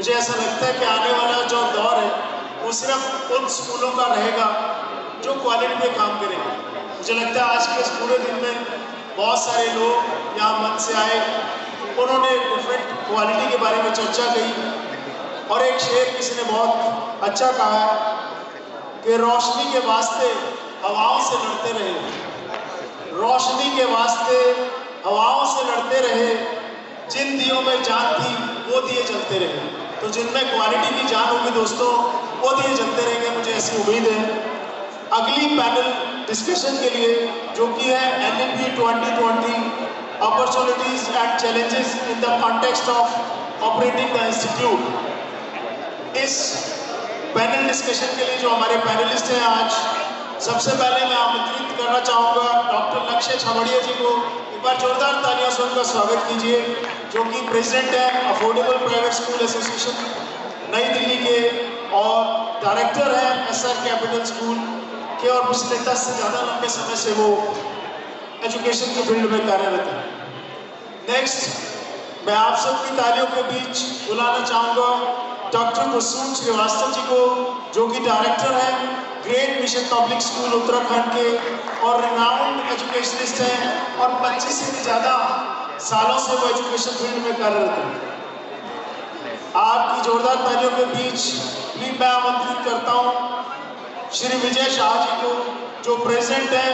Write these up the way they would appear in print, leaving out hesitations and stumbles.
मुझे ऐसा लगता है कि आने वाला जो दौर है वो सिर्फ उन स्कूलों का रहेगा जो क्वालिटी पे काम करेंगे। मुझे लगता है आज के इस पूरे दिन में बहुत सारे लोग यहाँ मन से आए, उन्होंने डिफरेंट क्वालिटी के बारे में चर्चा की और एक शेर किसी ने बहुत अच्छा कहा है कि रोशनी के वास्ते हवाओं से लड़ते रहे, रोशनी के वास्ते हवाओं से लड़ते रहे, जिन दियों में जान थी वो दिए जलते रहे। तो जिनमें क्वालिटी की जान होगी दोस्तों, वो दिए जलते रहेंगे, मुझे ऐसी उम्मीद है। अगली पैनल डिस्कशन के लिए जो कि है NEP 2020 opportunities and challenges in the context of operating the institute, इस पैनल डिस्कशन के लिए जो हमारे पैनलिस्ट हैं आज, सबसे पहले मैं आमंत्रित करना चाहूँगा डॉक्टर लक्ष्य छबड़िया जी को। एक बार जोरदार तालियों से उनका स्वागत कीजिए, जो कि प्रेसिडेंट है अफोर्डेबल प्राइवेट स्कूल एसोसिएशन नई दिल्ली के और डायरेक्टर हैं SR कैपिटल स्कूल के, और पिछले 10 से ज़्यादा लंबे समय से वो एजुकेशन के फील्ड में कार्यरत है। नेक्स्ट मैं आप सबकी तालियों के बीच बुलाना चाहूँगा डॉक्टर कुसुम श्रीवास्तव जी को, जो कि डायरेक्टर हैं great mission public school Uttarakhand के और रिनाउंड एजुकेशनिस्ट हैं और 25 से भी ज़्यादा सालों से वो एजुकेशन फील्ड में कार्यरत हैं। आपकी जोरदार तालियों के बीच भी मैं आमंत्रित करता हूँ श्री विजय शाह जी को, जो प्रेसिडेंट हैं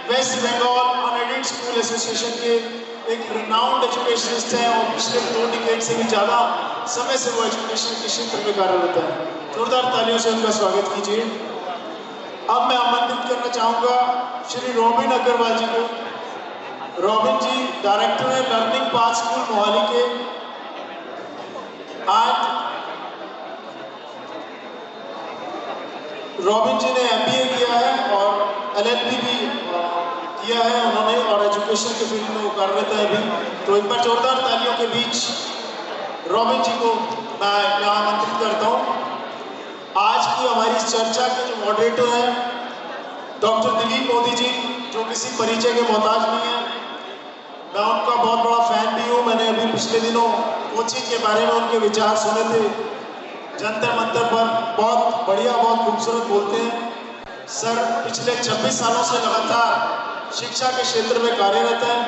West Bengal unaided school association के, एक रिनाउंड एजुकेशनिस्ट हैं और पिछले 2 डिकेड से भी ज़्यादा समय से वो एजुकेशन के क्षेत्र में कार्यरत है। जोरदार तालियों से उनका स्वागत कीजिए। अब मैं आमंत्रित करना चाहूँगा श्री रोबिन अग्रवाल जी को। रोबिन जी डायरेक्टर है लर्निंग पाथ स्कूल मोहाली के। आज रोबिन जी ने MBA किया है और LLB भी किया है उन्होंने, और एजुकेशन के फील्ड में वो कार्यरत है अभी। तो एक बार जोरदार तालियों के बीच रोबिन जी को मैं यहाँ आमंत्रित करता हूँ। आज की हमारी इस चर्चा के जो मॉडरेटर हैं डॉक्टर दिलीप मोदी जी, जो किसी परिचय के मोहताज नहीं है। मैं उनका बहुत बड़ा फैन भी हूँ। मैंने अभी पिछले दिनों कोचिंग के बारे में उनके विचार सुने थे, जंतर मंतर पर बहुत बढ़िया, बहुत खूबसूरत बोलते हैं। सर पिछले 26 सालों से लगातार शिक्षा के क्षेत्र में कार्यरत हैं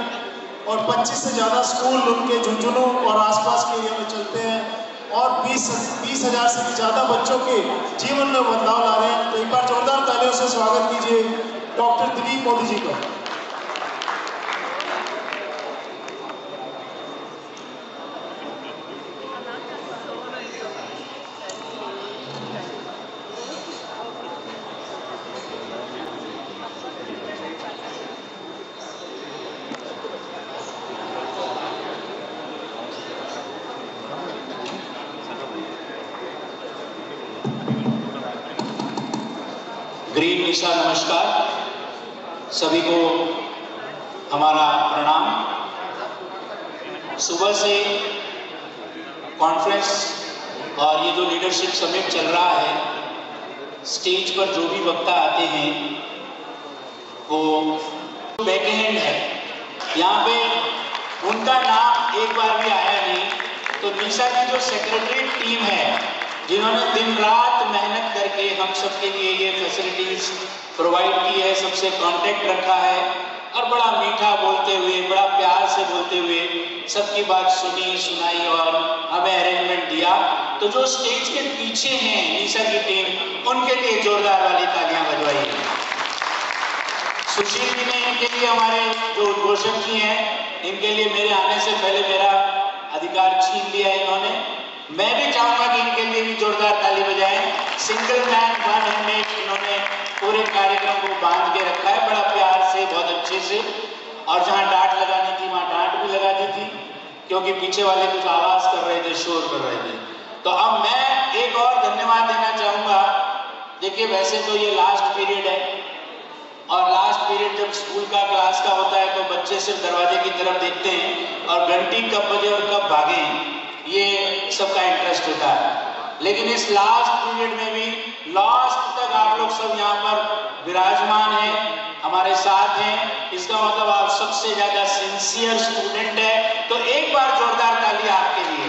और 25 से ज़्यादा स्कूल उनके झुंझुनू और आसपास के एरिया में चलते हैं और 20,000 से भी ज़्यादा बच्चों के जीवन में बदलाव ला रहे हैं। तो एक बार जोरदार तालियों से स्वागत कीजिए डॉक्टर दिलीप मोदी जी का। ग्रीन निशा नमस्कार, सभी को हमारा प्रणाम। सुबह से कॉन्फ्रेंस और ये जो लीडरशिप समिट चल रहा है, स्टेज पर जो भी वक्ता आते हैं वो बैकहैंड है। यहाँ पे उनका नाम एक बार भी आया नहीं। तो निशा की जो सेक्रेटरी टीम है, जिन्होंने दिन रात मेहनत करके हम सबके लिए ये फैसिलिटीज प्रोवाइड की है, सबसे कांटेक्ट रखा है और बड़ा मीठा बोलते हुए, बड़ा प्यार से बोलते हुए सबकी बात सुनी सुनाई और हमें अरेंजमेंट दिया। तो जो स्टेज के पीछे हैं निशा की टीम, उनके लिए जोरदार वाली तालियां बजवाइए। सुशील जी ने इनके लिए हमारे जो घोषक जी हैं, इनके लिए मेरे आने से पहले मेरा अधिकार छीन लिया इन्होंने। मैं भी चाहूंगा कि इनके लिए भी जोरदार ताली बजाएं। सिंगल मैन वन हैंडेड इन्होंने पूरे कार्यक्रम को बांध के रखा है, बड़ा प्यार से, बहुत अच्छे से। और जहां डांट लगानी थी वहां डांट भी लगा दी थी, क्योंकि पीछे वाले कुछ आवाज कर रहे थे, शोर कर रहे थे। तो अब मैं एक और धन्यवाद देना चाहूंगा। देखिए वैसे तो ये लास्ट पीरियड है और लास्ट पीरियड जब स्कूल का क्लास का होता है तो बच्चे सिर्फ दरवाजे की तरफ देखते हैं और घंटी कब बजे और कब भागे, ये सबका इंटरेस्ट होता है। लेकिन इस लास्ट पीरियड में भी लास्ट तक आप लोग सब यहाँ पर विराजमान हैं, हमारे साथ हैं। इसका मतलब आप सबसे ज्यादा सिंसियर स्टूडेंट है। तो एक बार जोरदार ताली आपके लिए,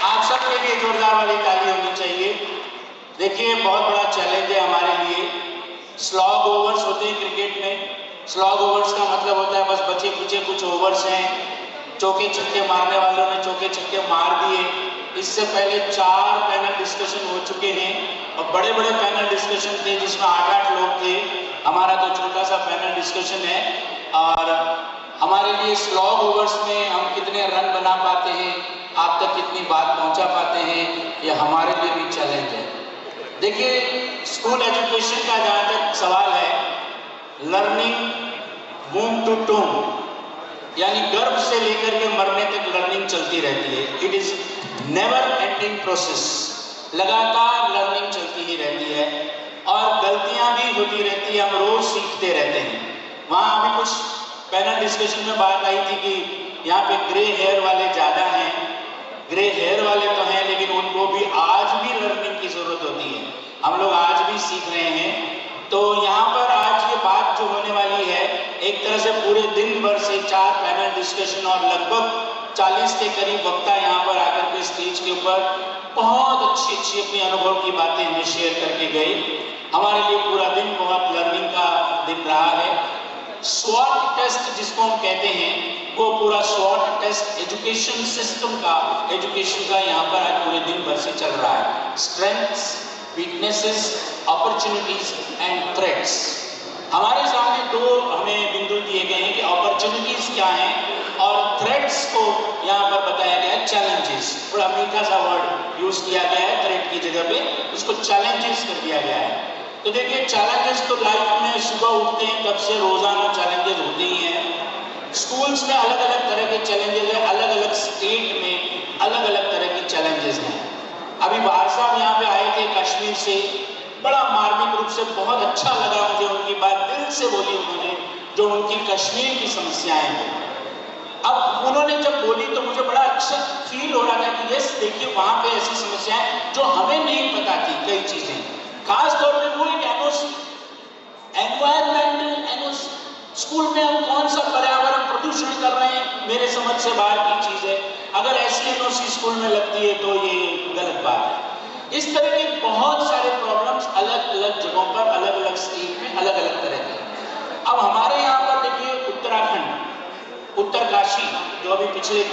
आप सबके लिए जोरदार जोरदार वाली ताली होनी चाहिए। देखिए बहुत बड़ा चैलेंज है हमारे लिए। स्लॉग ओवर्स होते हैं क्रिकेट में। स्लॉग ओवर्स का मतलब होता है बस बचे कुचे कुछ ओवर्स हैं, चौके छक्के मारने वालों ने चौके छक्के मार दिए। इससे पहले 4 पैनल डिस्कशन हो चुके हैं और बड़े बड़े पैनल डिस्कशन थे जिसमें 8-8 लोग थे। हमारा तो छोटा सा पैनल डिस्कशन है और हमारे लिए स्लॉग ओवर्स में हम कितने रन बना पाते हैं, आप तक कितनी बात पहुंचा पाते हैं, ये हमारे लिए भी चैलेंज है। देखिए स्कूल एजुकेशन का जहाँ तक सवाल है, लर्निंग वूम टू टूम यानी गर्भ से लेकर के मरने तक लर्निंग चलती रहती है। It is never ending process. लगातार लर्निंग चलती ही रहती है और गलतियां भी होती रहती है, हम रोज सीखते रहते हैं। वहाँ अभी कुछ पैनल डिस्कशन में बात आई थी कि यहाँ पे ग्रे हेयर वाले ज़्यादा हैं। ग्रे हेयर वाले तो हैं लेकिन उनको भी आज भी लर्निंग की ज़रूरत होती है। हम लोग आज भी सीख रहे हैं। तो यहाँ पर आज ये बात जो होने वाली है, एक तरह से पूरे दिन भर से 4 पैनल डिस्कशन और लगभग 40 के करीब वक्ता यहाँ पर आकर के स्टेज के ऊपर बहुत अच्छी अच्छी अपने अनुभव की बातें हमें शेयर करके गए। हमारे लिए पूरा दिन बहुत लर्निंग का दिन रहा है। स्वॉट टेस्ट जिसको हम कहते हैं, वो पूरा स्वॉट टेस्ट एजुकेशन सिस्टम का, एजुकेशन का यहाँ पर आज पूरे दिन भर से चल रहा है। Strengths, weaknesses, opportunities and threats. हमारे सामने 2 हमें बिंदु दिए गए हैं कि अपॉर्चुनिटीज क्या हैं और थ्रेट्स को यहाँ पर बताया गया है चैलेंजेस। थोड़ा मीठा सा वर्ड यूज किया गया है थ्रेट की जगह पे, उसको चैलेंजेस कर दिया गया है। तो देखिए चैलेंजेस तो लाइफ में सुबह उठते हैं तब से रोजाना चैलेंजेस होते ही हैं। स्कूल्स में अलग अलग तरह के चैलेंजेस हैं, अलग अलग स्टेट में अलग अलग तरह के चैलेंजेस हैं। अभी बाहर साहब यहाँ पे आए थे कश्मीर से, बड़ा मार्मिक रूप से बहुत अच्छा लगा मुझे उनकी बात, दिल से बोली उन्होंने जो उनकी कश्मीर की समस्याएं हैं। अब उन्होंने जब बोली तो मुझे बड़ा अच्छा फील हो रहा था कि यस देखिए वहां पे ऐसी समस्याएं जो हमें नहीं पता थी, कई चीजें, खास तौर पे वो एक एनवायरमेंटल एनोस। स्कूल में हम कौन सा पर्यावरण प्रदूषण कर रहे हैं, मेरे समझ से बाहर की चीज है। अगर ऐसी एनओसी स्कूल में लगती है तो ये गलत बात है। इस तरह के बहुत सारे प्रॉब्लम्स अलग अलग जगहों पर, अलग अलग स्टेट में अलग अलग तरह के। अब हमारे यहाँ पर देखिए उत्तराखंड, उत्तरकाशी जो अभी पिछले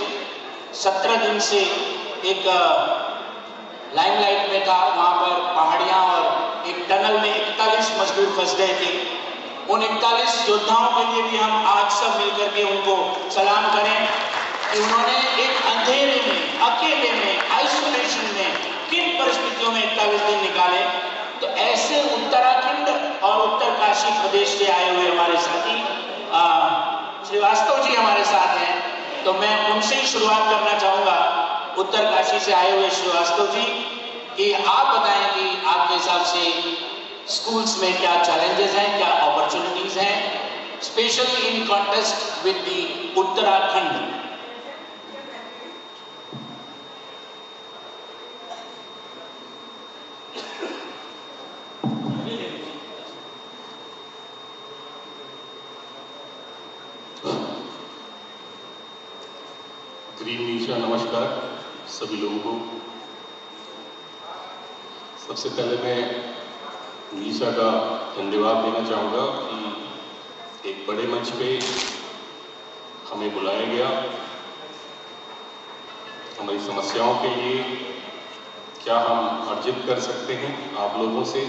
17 दिन से एक लाइमलाइट में था, वहां पर पहाड़ियां और एक टनल में 41 मजदूर फंस गए थे। उन 41 योद्धाओं के लिए भी हम आज सब मिलकर के उनको सलाम करें कि उन्होंने एक अंधेरे में, अकेले में, आइसोलेशन में किन परिस्थितियों में 41 दिन निकाले। तो ऐसे उत्तराखंड और उत्तरकाशी प्रदेश से आए हुए हमारे साथी श्रीवास्तव जी हमारे साथ हैं, तो मैं उनसे ही शुरुआत करना चाहूंगा, उत्तरकाशी से आए हुए श्रीवास्तव जी, कि आप बताएं कि आपके हिसाब से स्कूल्स में क्या चैलेंजेस हैं, क्या अपॉर्चुनिटीज हैं, specially in contest with the Uttarakhand. Green Nisha, नमस्कार सभी लोगों को। सबसे पहले मैं निशा का धन्यवाद देना चाहूँगा कि एक बड़े मंच पे हमें बुलाया गया, हमारी समस्याओं के लिए क्या हम अर्जित कर सकते हैं आप लोगों से,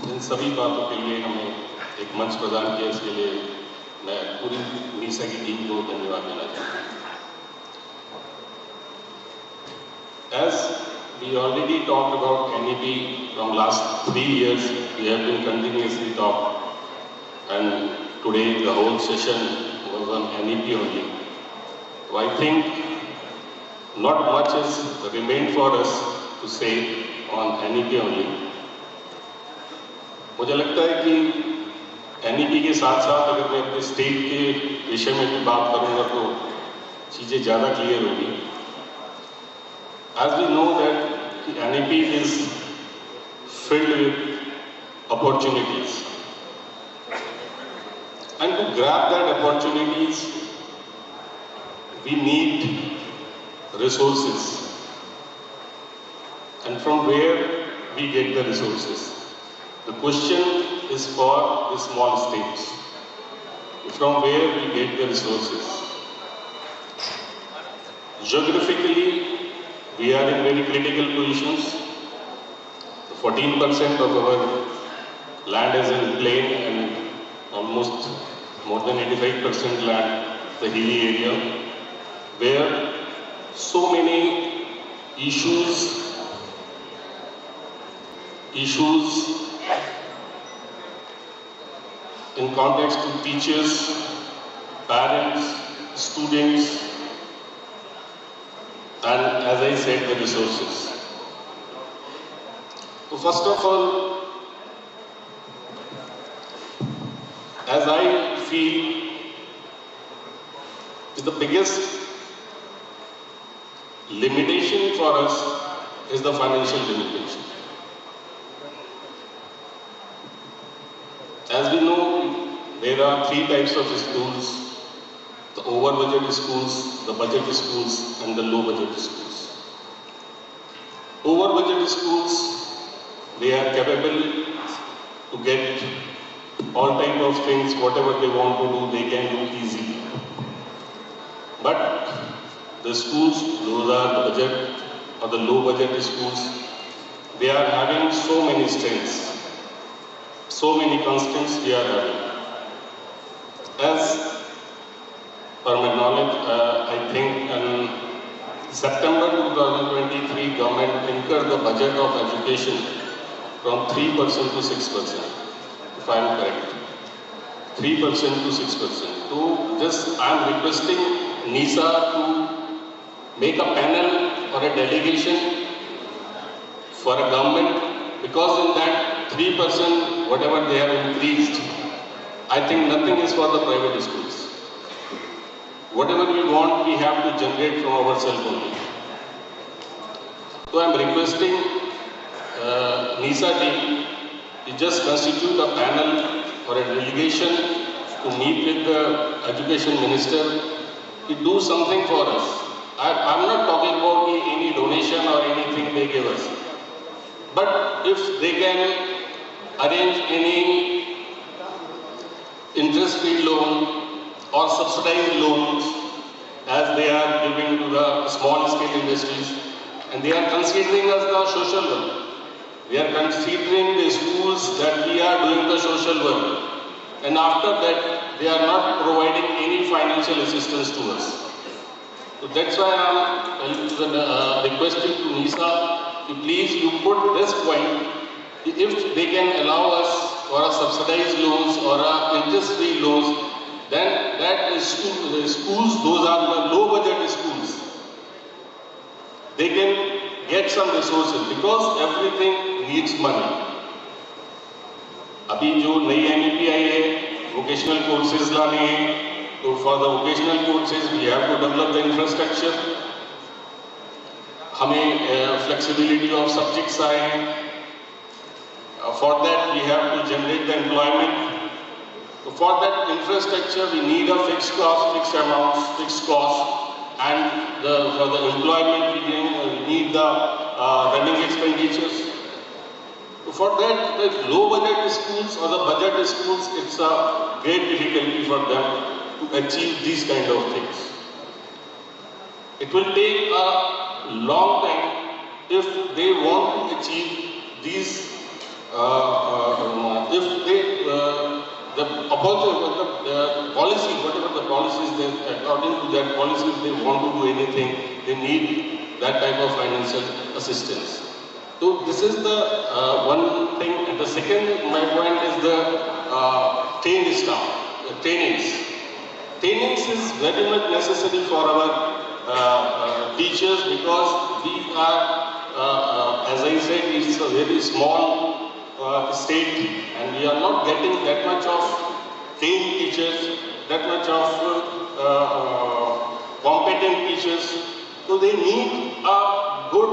इन सभी बातों के लिए हमें एक मंच प्रदान किया। इसके लिए मैं पूरी निशा की टीम को धन्यवाद देना चाहता हूँ। As we already talked about NEP from last 3 years, we have been continuously talk, and today the whole session was on NEP only. So I think not much is remained for us to say on NEP only. मुझे लगता है कि NEP के साथ साथ अगर मैं अपने स्टेट के विषय में भी बात करूंगा तो चीज़ें ज़्यादा क्लियर होगी। As we know that NEP is filled with opportunities, and to grab that opportunities, we need resources. And from where we get the resources. The question is for the small states. From where we get the resources. Geographically, we are in very critical positions. 14% of our land is in plain and almost more than 85% land, the hilly area, where so many issues in context to teachers, parents, students, and as I said, the resources. So first of all, as I feel, the biggest limitation for us is the financial limitation. As we know, there are three types of schools: the over-budget schools, the budget schools, and the low-budget schools. Over-budget schools, they are capable to get all type of things, whatever they want to do, they can do easily. But the schools, those are the budget or the low-budget schools, they are having so many strengths. So many constraints we are having. As per my knowledge, I think in September 2023, government incurred the budget of education from 3% to 6%, if I am correct. 3% to 6%. So just I am requesting NISA to make a panel or a delegation for a government, because in that 3%, whatever they have increased, I think nothing is for the private schools. Whatever we want, we have to generate from ourselves only. So I am requesting NISA team to just constitute a panel or a delegation to meet with the education minister to do something for us. I am not talking about any donation or anything they give us. But if they can arrange any interest-free loan or subsidized loans as they are giving to the small-scale industries, and they are considering us the social work. We are considering the schools that we are doing the social work, and after that they are not providing any financial assistance to us. So that's why I am requesting to NISA to please you put this point. If they can allow us for a subsidized loans or a interest-free loans, then that is schools, those are the low-budget schools. They can get some resources because everything needs money. अभी जो नई MEP आई है, vocational courses लाने हैं, तो for the vocational courses we have to develop the infrastructure. हमें flexibility of subjects आए हैं. For that we have to generate the employment. So for that infrastructure we need a fixed cost, fixed amounts, fixed cost, and for the employment we need the running expenditures. So for that, the low budget schools or the budget schools, it's a great difficulty for them to achieve these kind of things. It will take a long time if they want to achieve these. If they the policy, whatever the policies, they, according to that policy, if they want to do anything, they need that type of financial assistance. So this is the one thing. And the second, my point is the trained staff, trainings. Trainings is very much necessary for our teachers, because we are, as I said, it's a very small state, and we are not getting that much of trained teachers, that much of competent teachers. So they need a good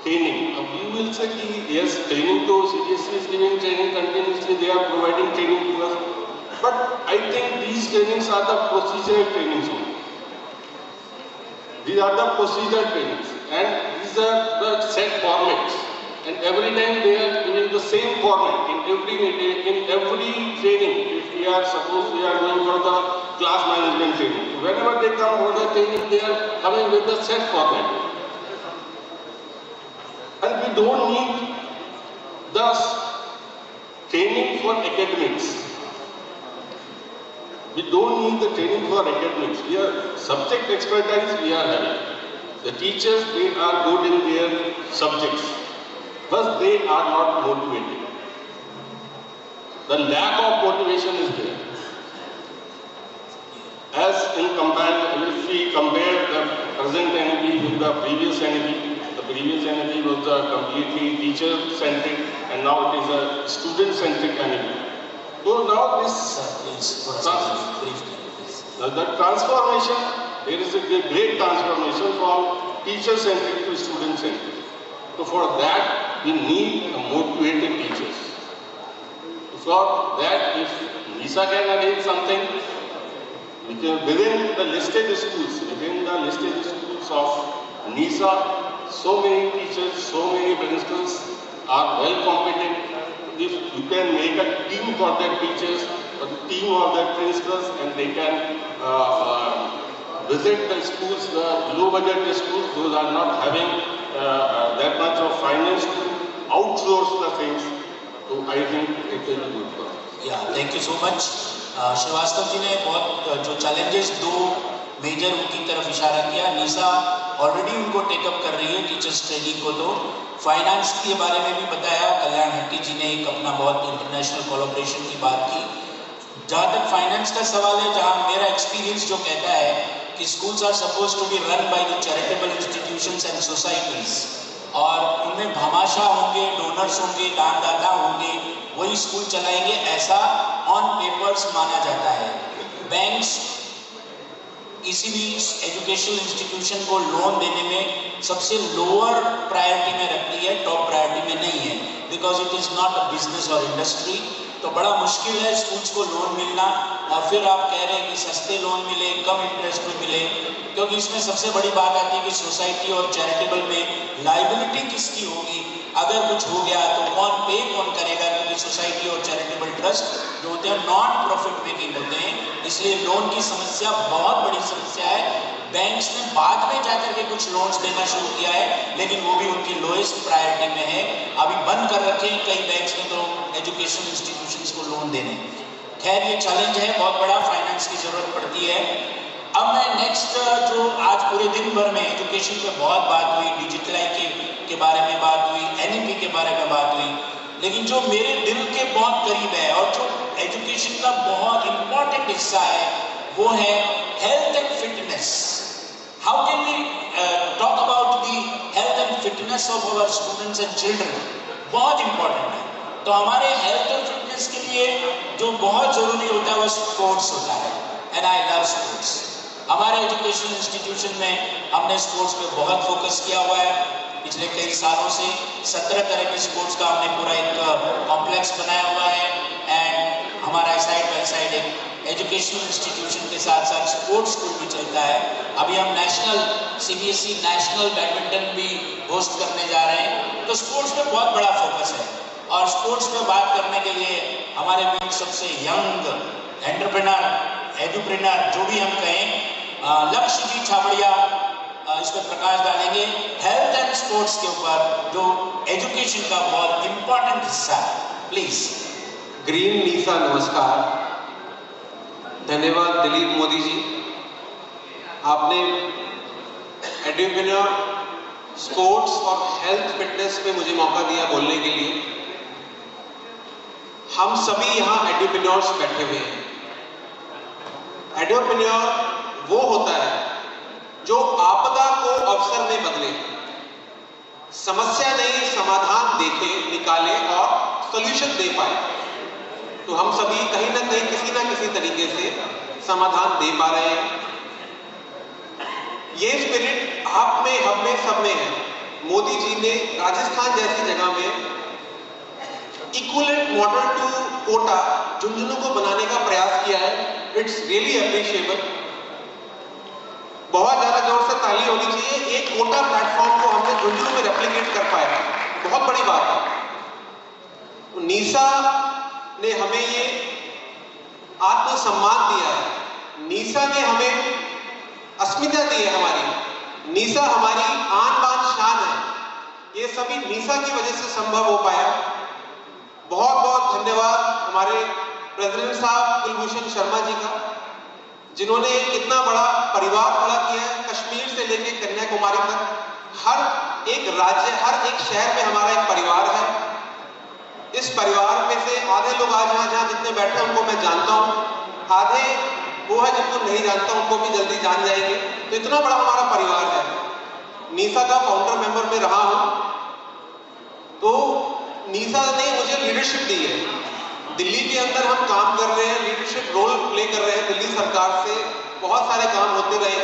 training. We will say, yes, training to CBSE is giving training continuously, they are providing training to us. But I think these trainings are the procedural trainings only. These are the procedure trainings, and these are the set formats. And every time they are doing the same format in every meeting, in every training. If we are suppose we are going for the class management training, whenever they come for the training, they are coming with the set format. And we don't need the training for academics. We don't need the training for academics. We are subject expertise we are having. The teachers, they are good in their subjects, but they are not motivated. The lack of motivation is there. As in if we compare the present NEP with the previous NEP, the previous NEP was a completely teacher-centric, and now it is a student-centric NEP. So now the transformation, there is a great transformation from teacher-centric to student-centric. So for that, we need motivated teachers. For that, if NISA can arrange something, within the listed schools of NISA, so many teachers, so many principals are well competent. If you can make a team for their teachers, or the team of their principals, and they can visit the schools, the low budget schools, those are not having that much of finance to outsource the things. So I think it will be good for us. Yeah, thank you so much. Srivastava ji ने बहुत जो challenges दो major उनकी तरफ इशारा किया. निशा already उनको take up कर रही है टीचर्स ट्रेनिंग को. तो फाइनेंस के बारे में भी बताया. कल्याण हट्टी जी ने एक अपना बहुत इंटरनेशनल कोलैबोरेशन की बात की. जहाँ तक फाइनेंस का सवाल है, जहाँ मेरा एक्सपीरियंस जो कहता है कि schools are suppose to be run by the charitable institutions and societies, और उनमें भामाशाह होंगे, डोनर्स होंगे, दानदाता होंगे, वही स्कूल चलाएंगे, ऐसा ऑन पेपर्स माना जाता है. बैंक्स किसी भी एजुकेशनल इंस्टीट्यूशन को लोन देने में सबसे लोअर प्रायोरिटी में रखती है, टॉप प्रायोरिटी में नहीं है, because it is not a business और इंडस्ट्री. तो बड़ा मुश्किल है स्कूल्स को लोन मिलना. और फिर आप कह रहे हैं कि सस्ते लोन मिले, कम इंटरेस्ट में मिले, क्योंकि इसमें सबसे बड़ी बात आती है कि सोसाइटी और चैरिटेबल में लायबिलिटी किसकी होगी. अगर कुछ हो गया तो कौन करेगा, क्योंकि सोसाइटी और चैरिटेबल ट्रस्ट जो होते हैं नॉन प्रॉफिट मेकिंग होते हैं. इसलिए लोन की समस्या बहुत बड़ी समस्या है. बैंक्स ने बाद में जाकर के कुछ लोन्स देना शुरू किया है, लेकिन वो भी उनकी लोएस्ट प्रायोरिटी में है. अभी बंद कर रखे हैं कई बैंक्स ने तो एजुकेशन इंस्टीट्यूशंस को लोन देने. खैर, ये चैलेंज है बहुत बड़ा, फाइनेंस की जरूरत पड़ती है. अब मैं नेक्स्ट जो आज पूरे दिन भर में एजुकेशन पे बहुत बात हुई, डिजिटलाइजेशन के बारे में बात हुई, एनईपी के बारे में बात हुई, लेकिन जो मेरे दिल के बहुत करीब है और जो एजुकेशन का बहुत इंपॉर्टेंट हिस्सा है, वो है health and fitness. How can we talk about the health and fitness of our students and children. बहुत इंपॉर्टेंट है. तो हमारे हेल्थ और फिटनेस के लिए जो बहुत जरूरी होता है वो स्पोर्ट्स होता है. And I love sports. हमारे एजुकेशन इंस्टीट्यूशन में हमने स्पोर्ट्स पे बहुत फोकस किया हुआ है. पिछले कई सालों से 17 तरह के स्पोर्ट्स का हमने पूरा एक कॉम्प्लेक्स बनाया हुआ है. एंड हमारा साइड बाय साइड एक एजुकेशनल इंस्टीट्यूशन के साथ साथ स्पोर्ट्स स्कूल भी चलता है. अभी हम नेशनल CBSE नेशनल बैडमिंटन भी होस्ट करने जा रहे हैं. तो स्पोर्ट्स पे बहुत बड़ा फोकस है. और स्पोर्ट्स पे बात करने के लिए हमारे बीच सबसे यंग एंटरप्रेन्योर, एजुप्रेन्योर, जो भी हम कहें, लक्ष्य जी छाबड़िया इस पर प्रकाश डालेंगे हेल्थ एंड स्पोर्ट्स के ऊपर, जो एजुकेशन का बहुत इंपॉर्टेंट हिस्सा है. प्लीज. ग्रीन नीसा नमस्कार. धन्यवाद दिलीप मोदी जी, आपने एंटरप्रेन्योर, स्पोर्ट्स और हेल्थ फिटनेस पे मुझे मौका दिया बोलने के लिए. हम सभी यहाँ एंटरप्रेन्योर्स बैठे हुए हैं. एंटरप्रेन्योर वो होता है जो आपदा को अवसर में बदले, समस्या नहीं समाधान देखे, निकाले और सॉल्यूशन दे पाए. तो हम सभी कहीं ना कहीं किसी ना किसी तरीके से समाधान दे पा रहे हैं. ये स्पिरिट आप में, हम में, सब में है. मोदी जी ने राजस्थान जैसी जगह में equivalent model to Kota Jhunjhunu को बनाने का प्रयास किया है. It's really appreciable. बहुत ज्यादा जोर से तो ताली होनी चाहिए। एक मोटा प्लेटफॉर्म को हमने झुंझुनू में रेप्लिकेट कर पाया, बहुत बड़ी बात है। नीसा ने हमें ये आत्मसम्मान दिया है, नीसा ने हमें अस्मिता दी है हमारी, नीसा हमारी आन बान शान है। ये सभी नीसा की वजह से संभव हो पाया। बहुत बहुत धन्यवाद हमारे प्रेसिडेंट साहब कुलभूषण शर्मा जी का, जिन्होंने इतना बड़ा परिवार खड़ा किया है। कश्मीर से लेकर कन्याकुमारी तक हर एक राज्य, हर एक शहर में हमारा एक परिवार है। इस परिवार में से आधे लोग आज जहां जितने बैठे हैं उनको मैं जानता हूं, आधे वो है जिनको नहीं जानता, उनको भी जल्दी जान जाएंगे। तो इतना बड़ा हमारा परिवार है। नीसा का फाउंडर मेंबर में रहा हूं, तो नीसा ने मुझे लीडरशिप दी है। दिल्ली के अंदर हम काम कर रहे हैं, लीडरशिप रोल प्ले कर रहे हैं। दिल्ली सरकार से बहुत सारे काम होते रहे,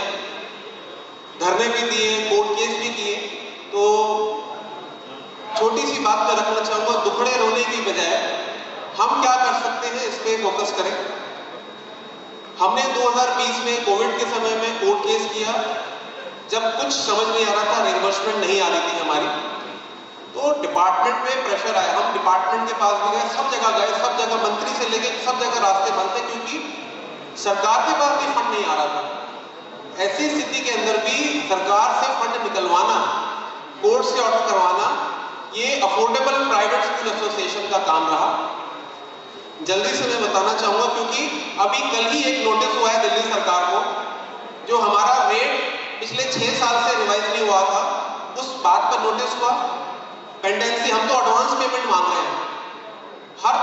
धरने भी दिए, कोर्ट केस भी किए। तो छोटी सी बात मैं रखना चाहूंगा, दुखड़े रोने की बजाय हम क्या कर सकते हैं इस पे फोकस करें। हमने 2020 में कोविड के समय में कोर्ट केस किया, जब कुछ समझ नहीं आ रहा था, रिइंबर्समेंट नहीं आ रही थी हमारी, तो डिपार्टमेंट में प्रेशर आया। हम डिपार्टमेंट के पास भी गए, सब जगह मंत्री से लेके सब जगह रास्ते बंद थे, क्योंकि सरकार के पास भी फंड नहीं आ रहा था। ऐसी स्थिति के अंदर भी सरकार से फंड निकलवाना, कोर्ट से ऑर्डर करवाना, ये अफोर्डेबल प्राइवेट स्कूल एसोसिएशन का काम रहा। जल्दी से मैं बताना चाहूंगा, क्योंकि अभी कल ही एक नोटिस हुआ है दिल्ली सरकार को, जो हमारा रेट पिछले 6 साल से रिवाइज नहीं हुआ था, उस बात पर नोटिस हुआ। पेंडेंसी, हम तो एडवांस पेमेंट मांग रहे हैं, हर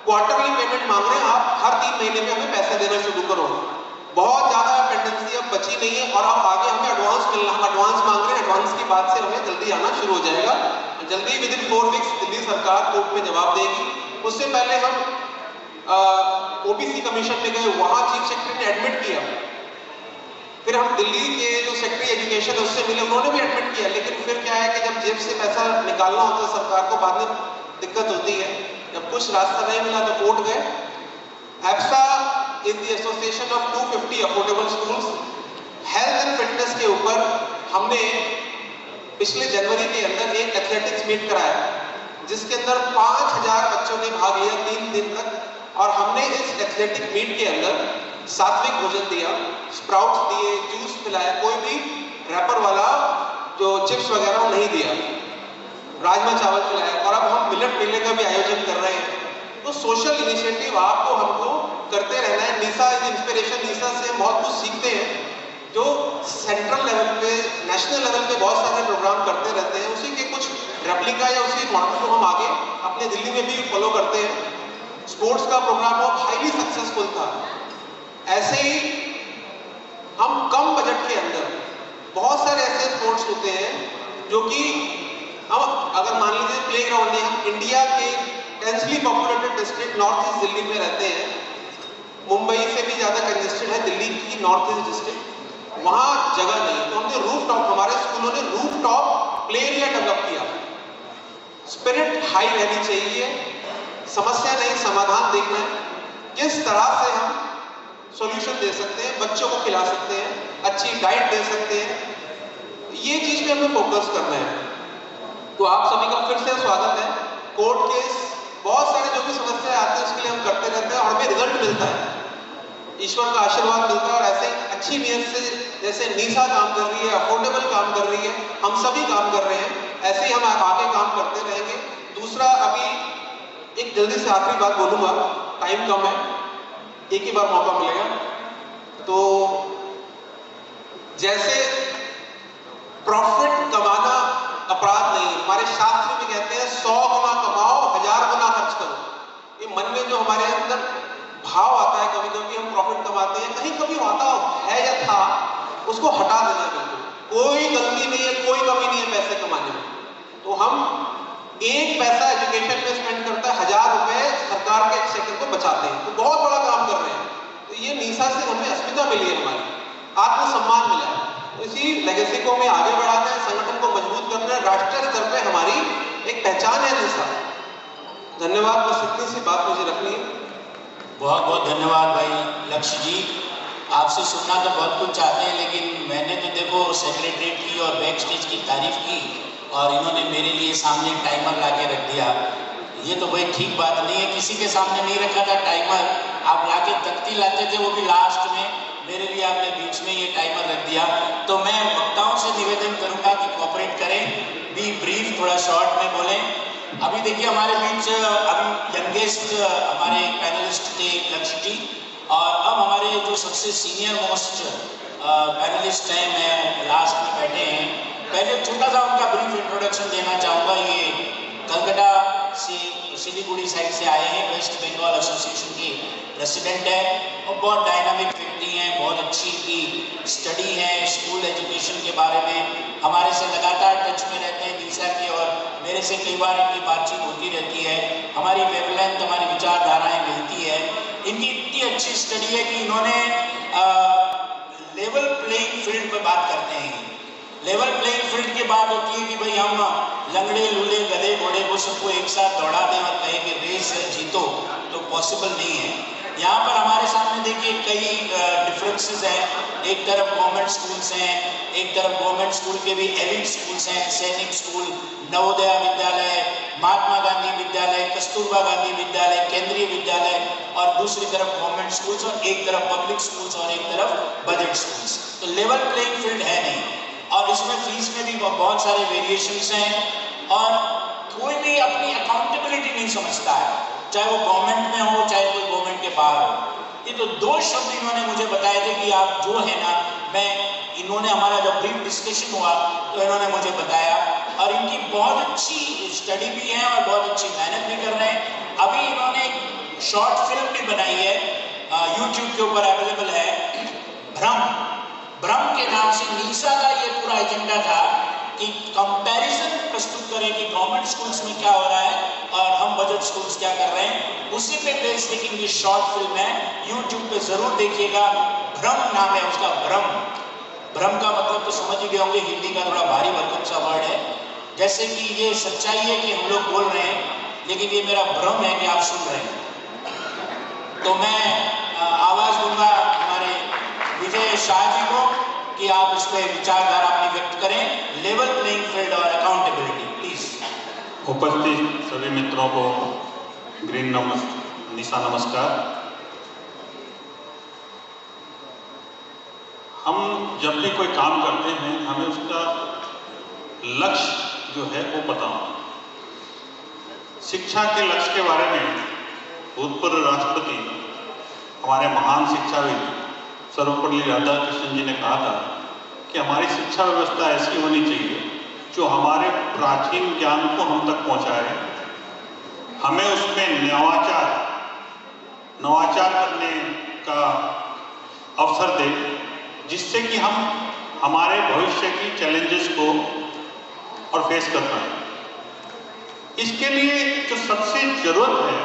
क्वार्टरली पेमेंट मांग रहे हैं, आप हर 3 महीने में हमें पैसे देना शुरू करो। बहुत ज्यादा पेंडेंसी अब बची नहीं है, और अब आगे हमें एडवांस मिलना, हम एडवांस मांग रहे हैं। एडवांस की बात से हमें जल्दी आना शुरू हो जाएगा। जल्दी विदिन 4 वीक्स दिल्ली सरकार कोर्ट में जवाब देगी। उससे पहले हम ओबीसी कमीशन में गए, वहां चीफ सेक्रेटरी ने एडमिट किया। फिर हम दिल्ली के जो सेक्रेटरी एजुकेशन उससे मिले, उन्होंने भी एडमिट किया। लेकिन फिर क्या है कि जब जेब से पैसा निकालना होता है सरकार को, बाद में दिक्कत होती है। जब कुछ रास्ता नहीं मिला तो कोर्ट गए। APSA is the association of 250 affordable schools. Health and fitness के ऊपर हमने पिछले जनवरी के अंदर एक एथलेटिक्स मीट कराया, जिसके अंदर 5000 बच्चों ने भाग लिया 3 दिन तक। और हमने इस एथलेटिक मीट के अंदर सात्विक भोजन दिया, स्प्राउट्स दिए, जूस पिलाया, कोई भी रैपर वाला जो चिप्स वगैरह नहीं दिया, राजमा चावल पिलाया। और अब हम मिलेट मेले का भी आयोजन कर रहे हैं। तो सोशल इनिशिएटिव आपको हमको करते रहना है। नीसा इज इंस्पिरेशन, नीसा से हम बहुत कुछ सीखते हैं। जो सेंट्रल लेवल पे, नेशनल लेवल पे बहुत सारे प्रोग्राम करते रहते हैं, उसी के कुछ रेप्लिका या उसी मॉडल को हम आगे अपने दिल्ली में भी फॉलो करते हैं। स्पोर्ट्स का प्रोग्राम बहुत हाईली सक्सेसफुल था। ऐसे ही हम कम बजट के अंदर बहुत सारे ऐसे स्पोर्ट्स होते हैं जो कि हम, अगर मान लीजिए प्ले ग्राउंड में, हम इंडिया के densely populated district north east Delhi में रहते हैं, मुंबई से भी ज्यादा कंजेस्टेड है दिल्ली की नॉर्थ ईस्ट डिस्ट्रिक्ट, वहां जगह नहीं। तो हमने रूफ टॉप, हमारे स्कूलों ने roof top play area develop किया। स्पिरिट हाई रहनी चाहिए, समस्या नहीं समाधान देखना है, किस तरह से हम सॉल्यूशन दे सकते हैं, बच्चों को खिला सकते हैं, अच्छी डाइट दे सकते हैं, ये चीज पे हमें फोकस करना है। तो आप सभी का फिर से स्वागत है। कोर्ट केस, बहुत सारे जो भी समस्याएं आती है उसके लिए हम करते रहते हैं और हमें रिजल्ट मिलता है, ईश्वर का आशीर्वाद मिलता है। और ऐसे अच्छी नीयत से जैसे नीसा काम कर रही है, अफोर्डेबल काम कर रही है, हम सभी काम कर रहे हैं, ऐसे ही हम आगे काम करते रहेंगे। दूसरा, अभी एक जल्दी से आखिरी बात बोलूंगा, टाइम कम है, एक ही बार मौका मिलेगा। तो जैसे प्रॉफिट कमाना अपराध नहीं, हमारे शास्त्र में कहते हैं 100 गुना कमाओ, 1000 गुना खर्च करो। ये मन में जो हमारे अंदर भाव आता है, कभी कभी हम प्रॉफिट कमाते हैं, कहीं कभी आता है या था, उसको हटा देना। बिल्कुल कोई गलती नहीं है, कोई कमी नहीं है पैसे कमाने में। तो हम एक पैसा एजुकेशन में स्पेंड करता है, 1000 रुपए सरकार के एक्सचेकर को बचाते हैं, तो बहुत बड़ा काम कर रहे हैं। तो ये नीसा से हमें अस्मिता मिली है, हमारी आत्मसम्मान मिला है। तो इसी लेगेसी को हमें आगे बढ़ाते हैं, संगठन को मजबूत करना है, राष्ट्रीय स्तर पे हमारी एक पहचान है नीसा। धन्यवाद, बस इतनी सी बात मुझे रखनी है। बहुत बहुत धन्यवाद भाई लक्ष्य जी। आपसे सुनना तो बहुत कुछ चाहते हैं, लेकिन मैंने तो देखो सेक्रेटरीट की और बैक स्टेज की तारीफ की और इन्होंने मेरे लिए सामने टाइमर ला के रख दिया। ये तो भाई ठीक बात नहीं है, किसी के सामने नहीं रखा था टाइमर, आप ला के तख्ती लाते थे, वो भी लास्ट में। मेरे लिए आपने बीच में ये टाइमर रख दिया। तो मैं वक्ताओं से निवेदन करूंगा कि कोऑपरेट करें, बी ब्रीफ, थोड़ा शॉर्ट में बोलें। अभी देखिए हमारे बीच अभी यंगेस्ट हमारे पैनलिस्ट थे लक्ष्य जी, और अब हमारे जो सबसे सीनियर मोस्ट पैनलिस्ट हैं, मैं लास्ट में बैठे हैं। पहले छोटा सा उनका ब्रीफ इंट्रोडक्शन देना चाहूँगा। ये कलकत्ता से, सिलीगुड़ी साइड से आए हैं, वेस्ट बंगाल एसोसिएशन के प्रेसिडेंट है और बहुत डायनामिक व्यक्ति हैं, बहुत अच्छी की स्टडी है स्कूल एजुकेशन के बारे में, हमारे से लगातार टच में रहते हैं निशा की, और मेरे से कई बार इनकी बातचीत होती रहती है, हमारी वेवलेंथ, हमारी विचारधाराएं मिलती है। इनकी इतनी अच्छी स्टडी है कि इन्होंने लेवल प्लेइंग फील्ड पर बात करते हैं। लेवल प्लेइंग फील्ड की बात होती है कि भाई हम लंगड़े लूले गधे घोड़े को सबको एक साथ दौड़ा दें और कहें कि रेस जीतो, तो पॉसिबल नहीं है। यहाँ पर हमारे सामने देखिए कई डिफरेंसेस हैं। एक तरफ गवर्नमेंट स्कूल्स हैं, एक तरफ गवर्नमेंट स्कूल के भी एलिट स्कूल्स हैं, सैनिक स्कूल, नवोदय विद्यालय, महात्मा गांधी विद्यालय, कस्तूरबा गांधी विद्यालय, केंद्रीय विद्यालय, और दूसरी तरफ गवर्नमेंट स्कूल्स, और एक तरफ पब्लिक स्कूल्स और एक तरफ बजट स्कूल्स। तो लेवल प्लेइंग फील्ड है नहीं, और इसमें फीस में भी बहुत सारे वेरिएशंस हैं, और कोई भी अपनी अकाउंटेबिलिटी नहीं समझता है, चाहे वो गवर्नमेंट में हो चाहे कोई गवर्नमेंट के बाहर हो। ये तो दो शब्द इन्होंने मुझे बताए थे कि आप जो है ना, इन्होंने हमारा जब ब्रीफ डिस्कशन हुआ तो इन्होंने मुझे बताया, और इनकी बहुत अच्छी स्टडी भी है और बहुत अच्छी मेहनत भी कर रहे हैं। अभी इन्होंने एक शॉर्ट फिल्म भी बनाई है, यूट्यूब के ऊपर अवेलेबल है, भ्रम के नाम से। नीसा का ये पूरा एजेंडा था कि कंपैरिजन प्रस्तुत करें कि गवर्नमेंट स्कूल्स में क्या हो रहा है और हम बजट स्कूल्स क्या कर रहे हैं, उसी पे बेस्ड लेकिन ये शॉर्ट फिल्म है, यूट्यूब पे जरूर देखिएगा। भ्रम नाम है उसका, भ्रम का मतलब तो समझ ही गए होंगे, हिंदी का थोड़ा भारी भरकम सा वर्ड है। जैसे कि ये सच्चाई है कि हम लोग बोल रहे हैं, लेकिन ये मेरा भ्रम है कि आप सुन रहे हैं। तो मैं आवाज दूंगा हमारे विजय शाह जी को कि आप इस पर विचारधारा अपनी व्यक्त करें, लेवल प्लेइंग फील्ड और अकाउंटेबिलिटी, प्लीज। उपस्थित सभी मित्रों को ग्रीन निशा नमस्कार। हम जब भी कोई काम करते हैं हमें उसका लक्ष्य जो है वो पता होना। शिक्षा के लक्ष्य के बारे में भूतपूर्व राष्ट्रपति, हमारे महान शिक्षाविद सर्वपल्ली राधाकृष्णन जी ने कहा था कि हमारी शिक्षा व्यवस्था ऐसी होनी चाहिए जो हमारे प्राचीन ज्ञान को हम तक पहुंचाए, हमें उसमें नवाचार करने का अवसर दे, जिससे कि हम हमारे भविष्य की चैलेंजेस को और फेस कर पाए। इसके लिए जो सबसे जरूरत है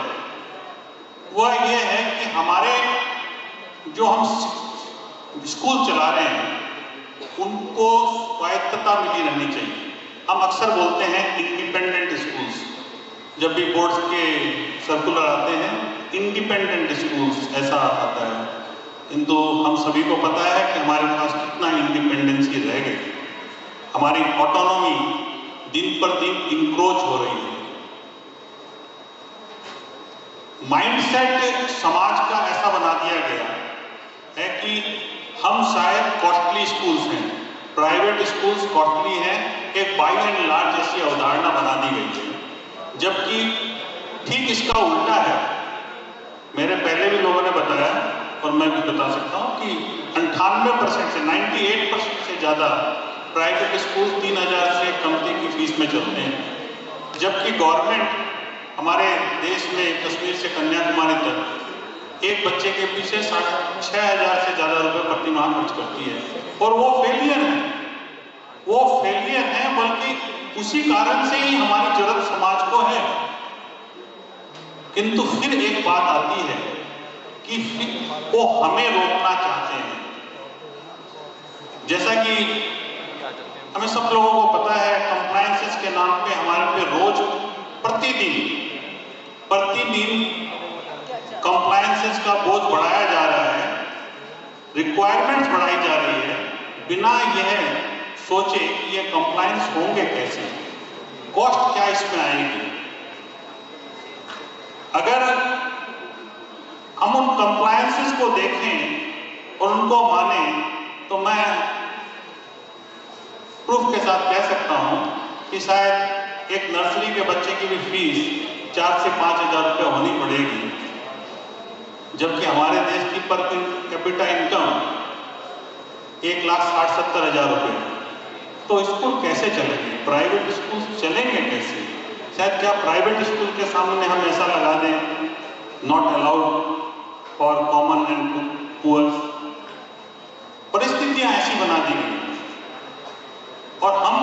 वह यह है कि हमारे जो हम स्कूल चला रहे हैं उनको स्वायत्तता मिली रहनी चाहिए। हम अक्सर बोलते हैं इंडिपेंडेंट स्कूल्स, जब भी बोर्ड्स के सर्कुलर आते हैं इंडिपेंडेंट स्कूल्स ऐसा आता है, किंतु हम सभी को पता है कि हमारे पास कितना इंडिपेंडेंसी रह गई, हमारी ऑटोनॉमी दिन पर दिन इंक्रोच हो रही है। माइंडसेट समाज का ऐसा बना दिया गया है कि हम शायद कॉस्टली स्कूल्स हैं, प्राइवेट स्कूल्स कॉस्टली हैं, एक बाय एंड लार्ज जैसी अवधारणा बना दी गई है, जबकि ठीक इसका उल्टा है। मेरे पहले भी लोगों ने बताया और मैं भी बता सकता हूं कि 98% से 98% से ज़्यादा प्राइवेट स्कूल 3000 से कमती की फीस में चलते हैं, जबकि गवर्नमेंट हमारे देश में कश्मीर से कन्याकुमारी तक एक बच्चे के पीछे 6000 से ज़्यादा रुपए प्रति माह खर्च करती है, और वो फेलियर है, बल्कि उसी कारण से ही हमारी जरूरत समाज को है। किंतु फिर एक बात आती है कि वो हमें रोकना चाहते हैं। जैसा कि हमें सब लोगों को पता है, कंप्लायंसेस के नाम पे हमारे पे रोज प्रतिदिन कंप्लायंसेस का बोझ बढ़ाया जा रहा है, रिक्वायरमेंट्स बढ़ाई जा रही है बिना यह सोचे कि ये कंप्लायंस होंगे कैसे, कॉस्ट क्या इसमें आएगी। अगर हम उन कंप्लायंसेस को देखें और उनको माने तो मैं प्रूफ के साथ कह सकता हूं कि शायद एक नर्सरी के बच्चे की भी फीस 4 से 5 हज़ार रुपये होनी पड़ेगी, जबकि हमारे देश की पर कैपिटा इनकम 1,60,70,000 रुपये। तो स्कूल कैसे चलेंगे, प्राइवेट स्कूल चलेंगे कैसे? शायद क्या प्राइवेट स्कूल के सामने हम ऐसा लगा दें, not allowed for common and poors. परिस्थितियां ऐसी बना दी गई और हम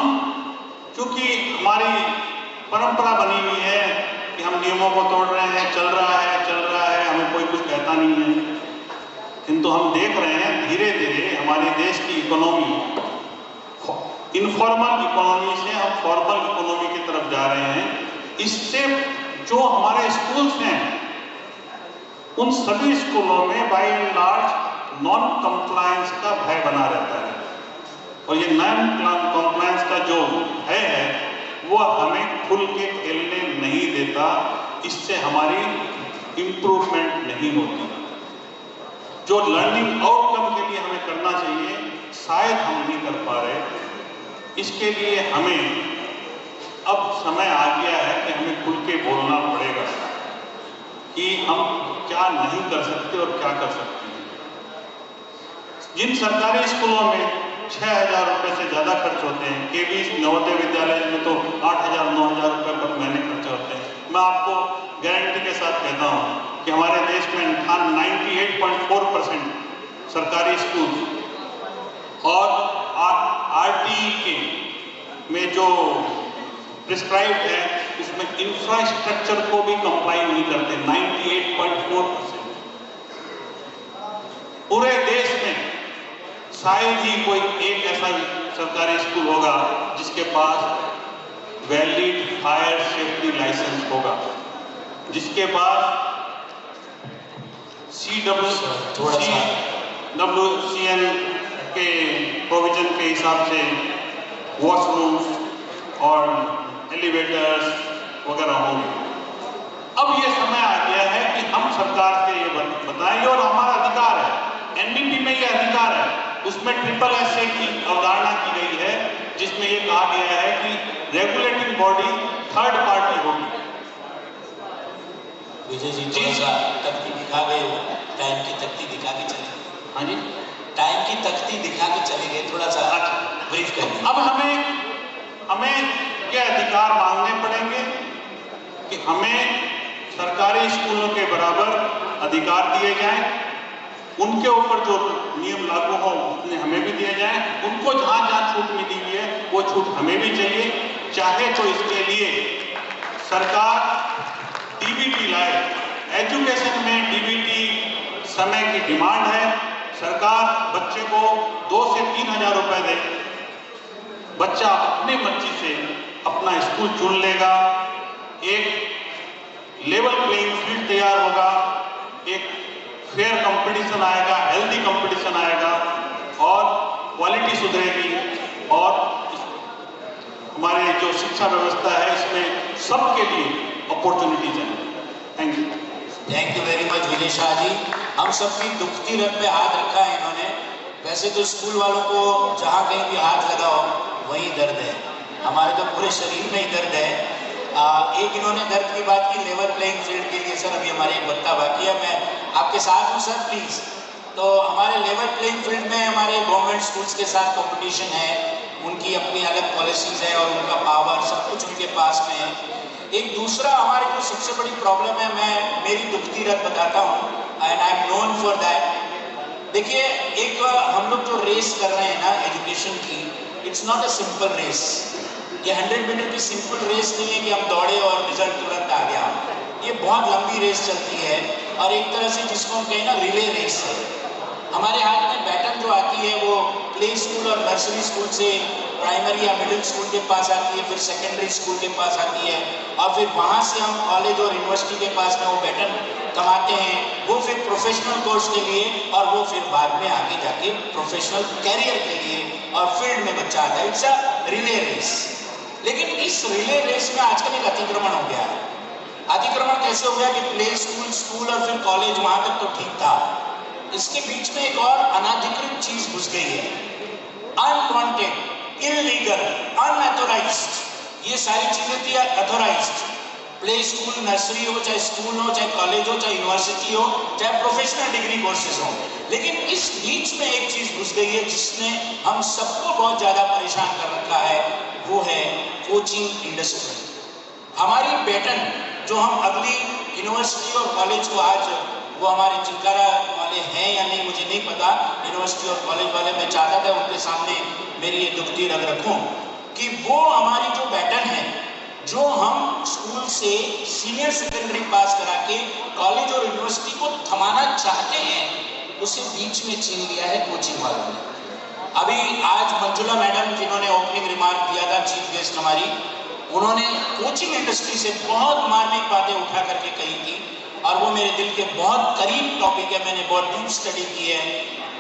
चूंकि हमारी परंपरा बनी हुई है कि हम नियमों को तोड़ रहे हैं, चल रहा है, हमें कोई कुछ कहता नहीं है। किंतु हम देख रहे हैं धीरे धीरे हमारे देश की इकोनॉमी इनफॉर्मल इकोनॉमी से हम फॉर्मल इकोनॉमी की तरफ जा रहे हैं। इससे जो हमारे स्कूल्स हैं उन सभी स्कूलों में by and large non compliance का भय बना रहता है और ये नॉन कंप्लायंस का जो भय है वो हमें खुल के खेलने नहीं देता। इससे हमारी इंप्रूवमेंट नहीं होती। जो लर्निंग आउटकम के लिए हमें करना चाहिए शायद हम नहीं कर पा रहे। इसके लिए हमें अब समय आ गया है कि हमें खुल के बोलना पड़ेगा कि हम क्या नहीं कर सकते और क्या कर सकते हैं। जिन सरकारी स्कूलों में 6,000 रुपये से ज़्यादा खर्च होते हैं, केवी नवोदय विद्यालय में तो 8,000 9,000 रुपये पर महीने खर्च होते हैं। मैं आपको गारंटी के साथ कहता हूँ कि हमारे देश में 98.4% सरकारी स्कूल और RTE में जो प्रिस्क्राइब्ड है उसमें इंफ्रास्ट्रक्चर को भी कंप्लाई नहीं करते। 98.4% पूरे देश में शायद ही कोई एक ऐसा सरकारी स्कूल होगा जिसके पास वैलिड फायर सेफ्टी लाइसेंस होगा, जिसके पास WCN के प्रोविजन के हिसाब से वॉशरूम्स और एलिवेटर्स वगैरह होंगे। अब ये समय आ गया है कि हम सरकार से ये बताएंगे और हमारा अधिकार है। एनडीपी में ये अधिकार है, उसमें SSS की अवधारणा की गई है जिसमें ये कहा गया है कि रेगुलेटिंग बॉडी थर्ड पार्टी होगी। विजय जी थोड़ा सा तख्ती दिखा गए हो, टाइम की तख्ती दिखा के चले। हाँ जी, टाइम की तख्ती दिखा के चले गए, थोड़ा सा ब्रीफ करिए। अब हमें ये अधिकार मांगने पड़ेंगे कि हमें सरकारी स्कूलों के बराबर अधिकार दिए जाएं, उनके ऊपर जो नियम लागू हो उतने हमें भी दिए जाएं, उनको जहां जहां छूट मिली हुई है वो छूट हमें भी चाहिए। चाहे तो इसके लिए सरकार डीबीटी लाए। एजुकेशन में डीबीटी समय की डिमांड है। सरकार बच्चे को 2 से 3 हज़ार रुपए दे, बच्चा अपने मर्जी से अपना स्कूल चुन लेगा, एक लेवल प्लेइंग फील्ड तैयार होगा, एक फेयर कंपटीशन आएगा, हेल्दी कंपटीशन आएगा और क्वालिटी सुधरेगी और हमारे जो शिक्षा व्यवस्था है इसमें सबके लिए अपॉर्चुनिटीज हैं। Thank you. Thank you very much Vijay Shah ji. हम सबकी दुखती रग पे हाथ रखा है इन्होंने। वैसे तो स्कूल वालों को जहाँ कहीं भी हाथ लगाओ वहीं दर्द है, हमारे तो पूरे शरीर में ही दर्द है। एक इन्होंने दर्द की बात की लेवल प्लेइंग फील्ड के लिए। सर अभी हमारे एक वक्ता बाकी है, मैं आपके साथ हूँ सर प्लीज़। तो हमारे लेवल प्लेइंग फील्ड में हमारे गवर्नमेंट स्कूल्स के साथ कंपटीशन है, उनकी अपनी अलग पॉलिसीज़ है और उनका पावर सब कुछ उनके पास में है। एक दूसरा हमारी जो सबसे बड़ी प्रॉब्लम है, मैं मेरी दुखती रग बताता हूँ and I am known for that. देखिए एक हम लोग जो रेस कर रहे हैं ना एजुकेशन की, it's not a simple race. ये 100 मीटर की सिंपल रेस नहीं है कि हम दौड़े और रिजल्ट तुरंत आ गया। ये बहुत लंबी रेस चलती है और एक तरह से जिसको हम कहें ना रिले रेस है। हमारे हाथ में बैटन जो आती है वो प्ले स्कूल और नर्सरी स्कूल से प्राइमरी या मिडिल स्कूल के पास आती है, फिर सेकेंडरी स्कूल के पास आती है, और फिर वहाँ से हम कॉलेज और यूनिवर्सिटी के पास में वो पैटर्न कमाते हैं, वो फिर प्रोफेशनल कोर्स के लिए, और वो फिर बाद में आगे जाके प्रोफेशनल कैरियर के लिए और फील्ड में बच्चा आता है। It's a relay race. लेकिन इस रिले रेस में आजकल एक अतिक्रमण हो गया है। अतिक्रमण कैसे हो गया कि प्ले स्कूल, स्कूल और फिर कॉलेज, वहाँ तक तो ठीक था, इसके बीच में एक और अनाधिकृत चीज घुस गई है, अनवांटेड, इलीगल, अनऑथोराइज्ड। ये सारी चीजें थी अथोराइज्ड। प्ले स्कूल, नर्सरी हो, चाहे स्कूल हो, चाहे कॉलेज हो, चाहे यूनिवर्सिटी हो, चाहे प्रोफेशनल डिग्री कोर्सेज हो। लेकिन इस बीच में एक चीज घुस गई है जिसने हम सबको बहुत ज्यादा परेशान कर रखा है, वो है कोचिंग इंडस्ट्री। हमारी पैटर्न जो हम अगली यूनिवर्सिटी और कॉलेज को, आज वो हमारे चिंकारा वाले हैं या नहीं मुझे नहीं पता, यूनिवर्सिटी और कॉलेज वाले, मैं चाहता था उनके सामने मेरी ये दुखती रग रखूं कि वो हमारी जो पैटर्न है, जो हम स्कूल से सीनियर सेकेंडरी पास करा के कॉलेज और यूनिवर्सिटी को थमाना चाहते हैं, उसे बीच में छीन लिया है कोचिंग वालों ने। अभी आज मंजुला मैडम जिन्होंने ओपनिंग रिमार्क दिया था, चीफ गेस्ट हमारी, उन्होंने कोचिंग इंडस्ट्री से बहुत मार्मिक बातें उठा करके कही थी, और वो मेरे दिल के बहुत करीब टॉपिक है, मैंने बहुत डीप स्टडी की है।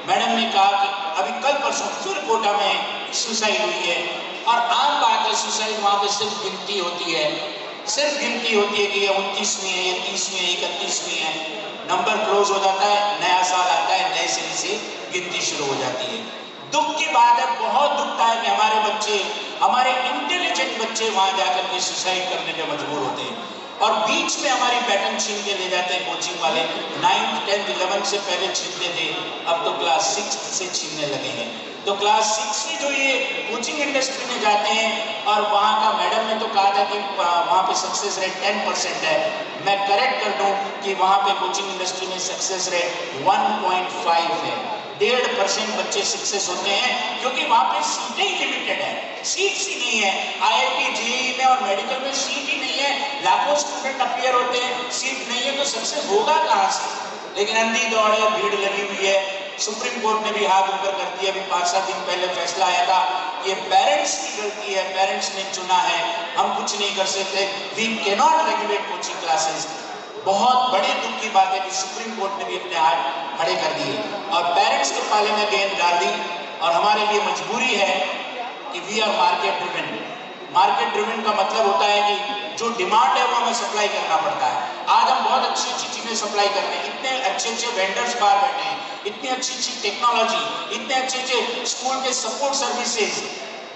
मैडम ने कहा कि अभी कल परसों फिर कोटा में सुसाइड हुई है, और आम बात है सुसाइड वहाँ पे सिर्फ गिनती होती है, सिर्फ गिनती होती है कि ये 29वीं है, ये 30वीं है, 31वीं है, नंबर क्लोज हो जाता है, नया साल आता है, नए सिरे से गिनती शुरू हो जाती है। दुख की बात है, बहुत दुखता है कि हमारे बच्चे, हमारे इंटेलिजेंट बच्चे वहाँ जाकर के सुसाइड करने पे मजबूर होते हैं, और बीच में हमारी पैटर्न छीन के ले जाते हैं कोचिंग वाले। 9th, 10th, 11th से पहले छीनते थे, अब तो क्लास 6 से छीनने लगे हैं। तो क्लास 6 से जो ये कोचिंग इंडस्ट्री में जाते हैं, और वहाँ का मैडम ने तो कहा था कि वहाँ पे सक्सेस रेट 10% है, मैं करेक्ट कर दूं कि वहाँ पे कोचिंग इंडस्ट्री में सक्सेस रेट 1.5 है। 1.5% बच्चे सक्सेस होते हैं, क्योंकि वहाँ पे सीटें ही लिमिटेड है, सीट्स ही नहीं है। IIT, JEE में और मेडिकल में सीट ही नहीं है, लाखों स्टूडेंट अपीयर होते हैं, सीट नहीं है तो सक्सेस होगा कहाँ से? लेकिन अंधी दौड़ है, भीड़ लगी हुई है। सुप्रीम कोर्ट ने भी हाथ ऊपर कर दिया, अभी 5-7 दिन पहले फैसला आया था, ये पेरेंट्स की गलती है, पेरेंट्स ने चुना है, हम कुछ नहीं कर सकते, we can not regulate coaching classes. बहुत बड़े दुख की बात है कि सुप्रीम कोर्ट ने भी अपने हाथ खड़े कर दिए और पेरेंट्स के पाले में गेंद डाल दी, और हमारे लिए मजबूरी है कि we are market driven. Market driven का मतलब होता है कि जो डिमांड है वो हमें सप्लाई करना पड़ता है। आज हम बहुत अच्छी अच्छी चीजें सप्लाई कर रहे हैं, इतने अच्छे अच्छे वेंडर्स बाहर बैठे हैं, इतनी अच्छी अच्छी टेक्नोलॉजी, इतने अच्छे अच्छे स्कूल के सपोर्ट सर्विसेज,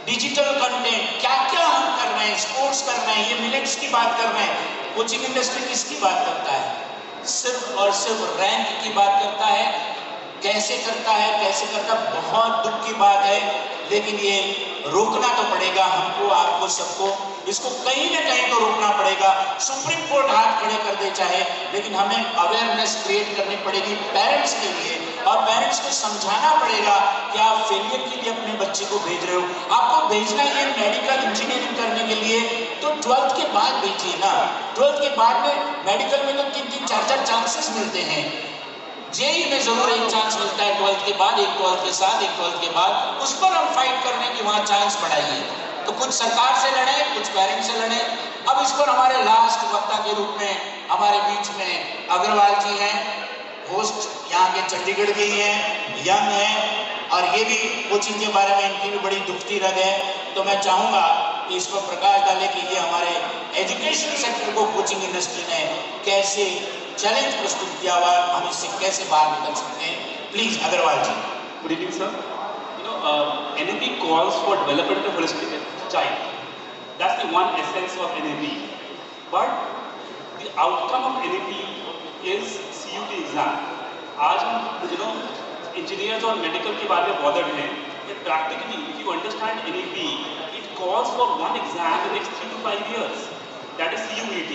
डिजिटल कंटेंट, क्या क्या हम कर रहे हैं, स्पोर्ट्स कर रहे हैं, ये मिलेट्स की बात कर रहे हैं। कोचिंग इंडस्ट्री किसकी बात करता है? सिर्फ और सिर्फ रैंक की बात करता है। कैसे करता है, कैसे करता, बहुत दुख की बात है, लेकिन ये रोकना तो पड़ेगा हमको, आपको, सबको। इसको कहीं ना कहीं तो रोकना पड़ेगा। सुप्रीम कोर्ट हाथ खड़े कर दे चाहे, लेकिन हमें अवेयरनेस क्रिएट करनी पड़ेगी पेरेंट्स के लिए, और पेरेंट्स को समझाना पड़ेगा कि आप फेलियर के लिए अपने बच्चे को भेज रहे हो। आपको भेजना है मेडिकल इंजीनियरिंग करने के लिए, तो 12th के बाद भेजिए ना। 12th के बाद में मेडिकल में तो 3-3, 4-4 चांसेस मिलते हैं। जेई में जरूर एक चांस मिलता है 12th के बाद, एक 12th के साथ, एक 12th के बाद। उस पर हम फाइट कर रहे हैं कि वहाँ चांस बढ़ाइए। तो कुछ सरकार से लड़े, कुछ पेरेंट्स से लड़े। अब इस पर हमारे लास्ट वक्ता के रूप में हमारे बीच में अग्रवाल जी हैं, होस्ट यहाँ के चंडीगढ़ के ही हैं, यंग हैं, और ये भी कोचिंग के बारे में इनकी भी बड़ी दुखती रग है। तो मैं चाहूँगा कि इस पर प्रकाश डाले कि ये हमारे एजुकेशन सेक्टर को कोचिंग इंडस्ट्री ने कैसे चैलेंज प्रस्तुत किया हुआ, हम इससे कैसे बाहर निकल सकते हैं। Please Agrawal ji. Good evening, sir. NAP calls for development of holistic child. That's the one essence of NAP. But the outcome of NAP is CUT exam. आज हम engineers और medical के बारे में bothered हैं, but practically if you understand NAP, it calls for one exam in the next 3 to 5 years. That is CUET.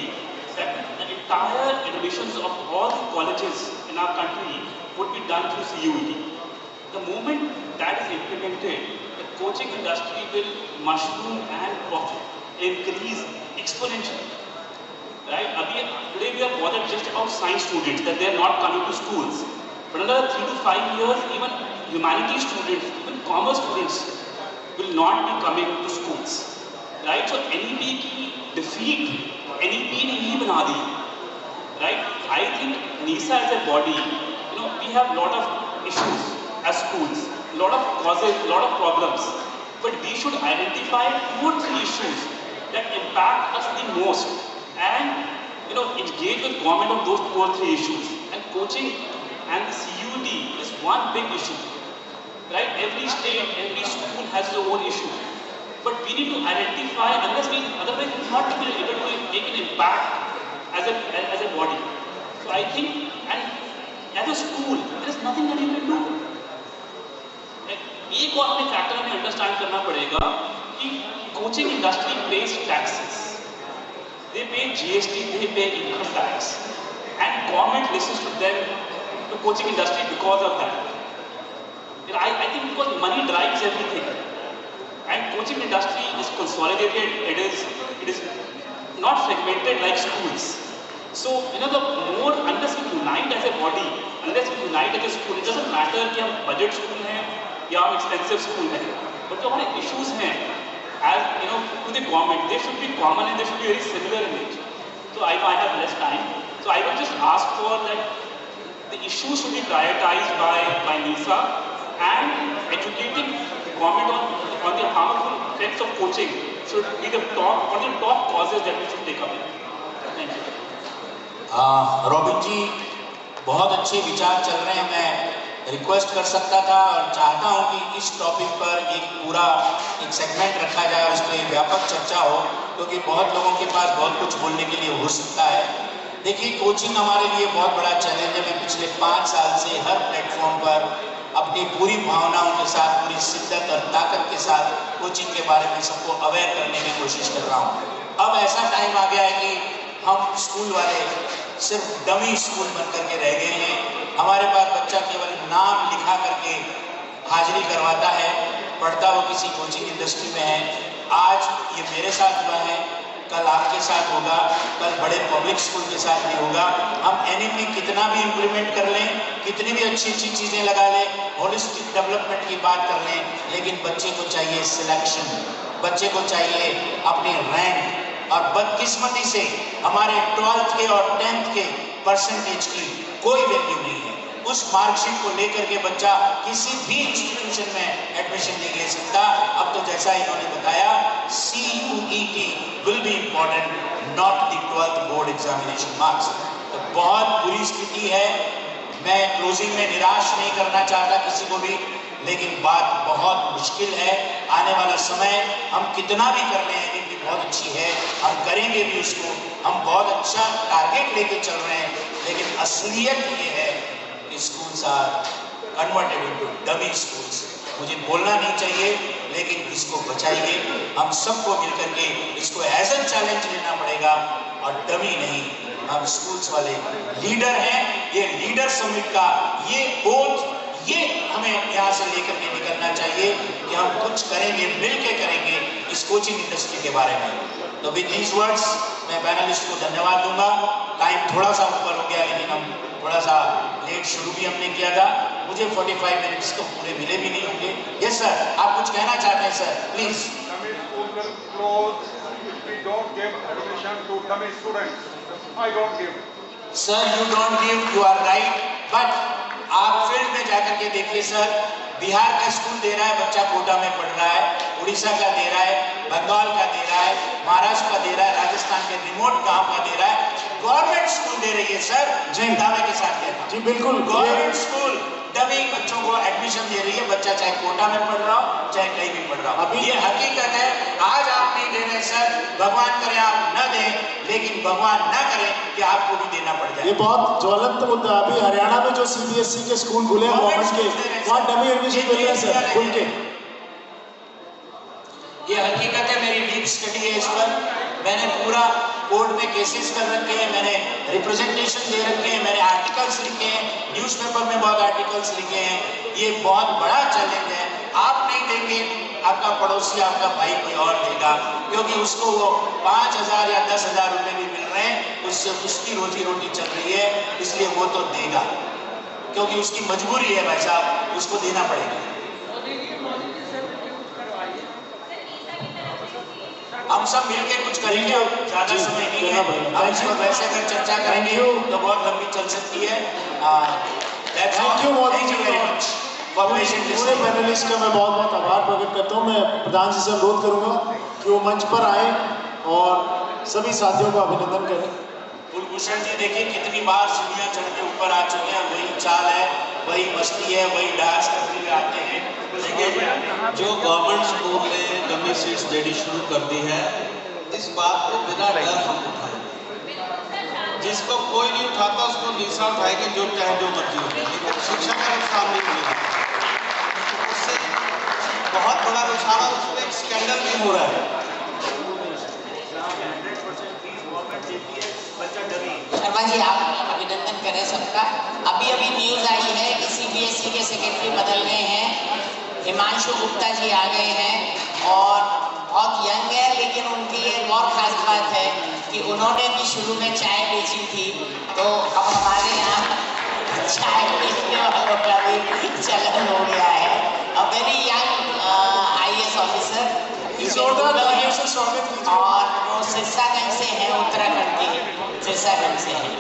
That the entire admissions of all the colleges in our country would be done through CUET. The moment that is implemented, the coaching industry will mushroom and profit increase exponentially. Right? Today we are bothered just about science students, that they are not coming to schools. But another 3 to 5 years, even humanities students, even commerce students will not be coming to schools, right? So NEP की defeat NEP ने ही बना दी, right? I think NISA as a body, we have lot of issues as schools, lot of causes, lot of problems, but we should identify 2 or 3 issues that impact us the most and engage with government on those 2 or 3 issues. And coaching and the CUT is one big issue, right? Every state, every school has their own issue, but we need to identify, otherwise we're not able to make an impact as a body. So I think, and as a school, there is nothing that you can do. एक और हमें factor हमें understand करना पड़ेगा कि coaching industry page taxes, they pay GST, they pay income tax, and government listens to them, to coaching industry because of that. I think because money drives everything, and coaching industry is consolidated. It is not fragmented like schools. So the more, unless we unite as a body, unless we unite as a school, it doesn't matter कि हम budget school हैं या हम expensive school हैं, but जो हमारे issues हैं as to the government, they should be common and they should be very similar in nature. So I have less time, so I will just ask for that the issues should be prioritized by NISA, and educating the government on the harmful effects of coaching should be the top causes that we should take up. Thank you. Robin ji, बहुत अच्छे विचार चल रहे हैं। मैं request कर सकता था और चाहता हूं कि इस टॉपिक पर एक सेगमेंट रखा जाए और इस पर व्यापक चर्चा हो, क्योंकि बहुत लोगों के पास बहुत कुछ बोलने के लिए हो सकता है। देखिए, कोचिंग हमारे लिए बहुत बड़ा चैलेंज है। मैं पिछले 5 साल से हर प्लेटफॉर्म पर अपनी पूरी भावनाओं के साथ, पूरी शिद्दत और ताकत के साथ कोचिंग के बारे में सबको अवेयर करने की कोशिश कर रहा हूँ। अब ऐसा टाइम आ गया है कि हम स्कूल वाले सिर्फ डमी स्कूल बन करके रह गए हैं। हमारे पास बच्चा केवल नाम लिखा करके हाजिरी करवाता है, पढ़ता वो किसी कोचिंग इंडस्ट्री में है। आज ये मेरे साथ हुआ है, कल आपके साथ होगा, कल बड़े पब्लिक स्कूल के साथ भी होगा। हम NEP कितना भी इम्प्लीमेंट कर लें, कितनी भी अच्छी अच्छी चीज़ें लगा लें, होलिस्टिक डेवलपमेंट की बात कर लें, लेकिन बच्चे को चाहिए सिलेक्शन, बच्चे को चाहिए अपनी रैंक। और बदकिस्मती से हमारे 12th के और 10th के परसेंटेज की कोई वैल्यू नहीं है। उस मार्कशीट को लेकर के बच्चा किसी भी इंस्टीट्यूशन में एडमिशन नहीं ले सकता। अब तो जैसा इन्होंने बताया, CUET will be important, not the 12th board examination marks. तो बहुत बुरी स्थिति है। मैं क्लोजिंग में निराश नहीं करना चाहता किसी को भी, लेकिन बात बहुत मुश्किल है। आने वाला समय हम कितना भी कर रहे हैं, NEP बहुत अच्छी है, हम करेंगे भी उसको, हम बहुत अच्छा टारगेट लेके चल रहे हैं, लेकिन असलियत ये है कि schools are converted into dummy schools. मुझे बोलना नहीं चाहिए, लेकिन इसको बचाइए। हम सबको मिलकर के इसको एज ए चैलेंज लेना पड़ेगा, और डमी नहीं, हम स्कूल्स वाले लीडर हैं। ये लीडर समिट का ये ओथ, ये हमें यहाँ से लेकर के निकलना चाहिए कि हम कुछ करेंगे, मिलके करेंगे इस कोचिंग इंडस्ट्री के बारे में। तो विद दीज वर्ड्स मैं पैनलिस्ट को धन्यवाद दूंगा। टाइम थोड़ा सा ऊपर हो गया, लेकिन हम थोड़ा सा लेट शुरू भी हमने किया था। मुझे 45 मिनट्स तो पूरे मिले भी नहीं होंगे। यस सर, आप कुछ कहना चाहते हैं sir? Please. Sir, you don't give, you are right, but आप फील्ड में जाकर के देखिए सर, बिहार का स्कूल दे रहा है, बच्चा कोटा में पढ़ रहा है, उड़ीसा का दे रहा है, बंगाल का दे रहा है, महाराष्ट्र का दे रहा है, राजस्थान के रिमोट गांव का दे रहा है। गवर्नमेंट स्कूल दे रही है सर, जी दावे के साथ कहता हूं। जी बिल्कुल, गवर्नमेंट स्कूल डमी बच्चों को एडमिशन दे रही है, बच्चा चाहे कोटा में पढ़ रहा हो, चाहे कहीं भी पढ़ रहा हो। अभी ये हकीकत है। आज आप नहीं दे रहे सर, भगवान करे आप न दें, लेकिन भगवान न करे कि आपको भी देना पड़ जाए। ये बहुत ज्वलंत मुद्दा। अभी हरियाणा में जो CBSE के स्कूल खुले हैं गवर्नमेंट के, वहाँ डमी एडमिशन मिल रहा है सर, खुल के। ये हकीकत है, मेरी डीप स्टडी है इस पर। मैंने पूरा कोर्ट में केसेस कर रखे हैं, मैंने रिप्रेजेंटेशन दे रखे हैं, मैंने आर्टिकल्स लिखे हैं, न्यूज़पेपर में बहुत आर्टिकल्स लिखे हैं। ये बहुत बड़ा चैलेंज है। आप नहीं देंगे, आपका पड़ोसी, आपका भाई कोई और देगा, क्योंकि उसको वो 5,000 या 10,000 रुपए भी मिल रहे हैं, उससे उसकी रोजी रोटी चल रही है, इसलिए वो तो देगा, क्योंकि उसकी मजबूरी है भाई साहब, उसको देना पड़ेगा। हम सब मिलकर कुछ करेंगे, ज्यादा जी, समय नहीं करना है। पड़ेगा। हम इसको वैसे अगर चर्चा करेंगे तो बहुत लंबी चल सकती है। Thank you Modi thank ji you very much for patient पूरे पैनलिस्ट का मैं बहुत बहुत आभार प्रकट करता हूँ। मैं प्रधान जी से अनुरोध करूंगा कि वो मंच पर आए और सभी साथियों को अभिनंदन करें। कुलभूषण जी देखिए कितनी बार सीढ़ियां चढ़ के ऊपर आ चुके हैं, वही चाल है, वही मस्ती है, वही डांस करते हुए आते हैं। जो गवर्नमेंट स्कूल ने डमी सीट्स देनी शुरू कर दी है, इस बात को बिना डर हम उठाएं। जिसको कोई नहीं उठाता उसको निशा उठाएगी, जो चाहे जो मर्जी हो, लेकिन शिक्षा का नुकसान नहीं मिलेगा। उससे बहुत बड़ा नुकसान है, उसमें एक स्कैंडल भी हो रहा है। शर्मा जी आप अभिनंदन करें सबका। अभी अभी न्यूज आई है कि सीबीएसई के सेक्रेटरी बदल गए हैं, हिमांशु गुप्ता जी आ गए हैं और बहुत यंग है, लेकिन उनकी एक और खास बात है कि उन्होंने भी शुरू में चाय बेची थी, तो अब हमारे यहाँ चाय बेचने वालों का भी चलन हो गया है। A very young IAS officer और वो सिरसागंज से हैं, उत्तराखंड के सिरसागंज से हैं।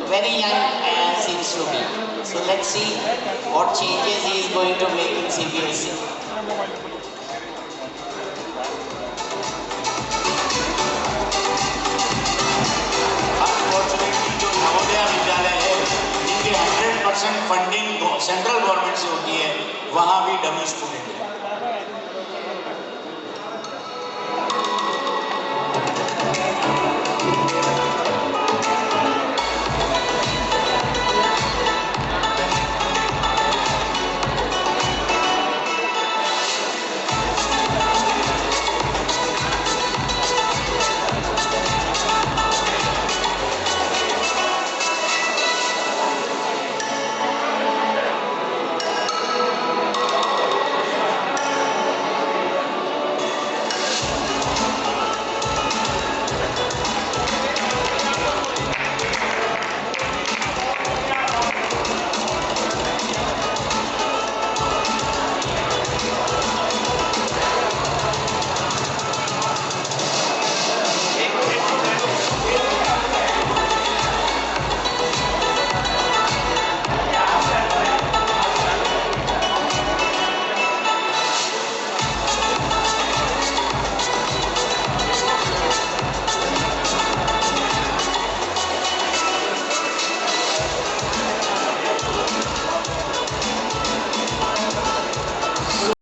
Very young seems to be, so let's see what changes he is going to make in CBSE. Unfortunately जो नवोदय विद्यालय है जिनके 100% फंडिंग सेंट्रल गवर्नमेंट से होती है, वहाँ भी डमी स्टूडेंट है।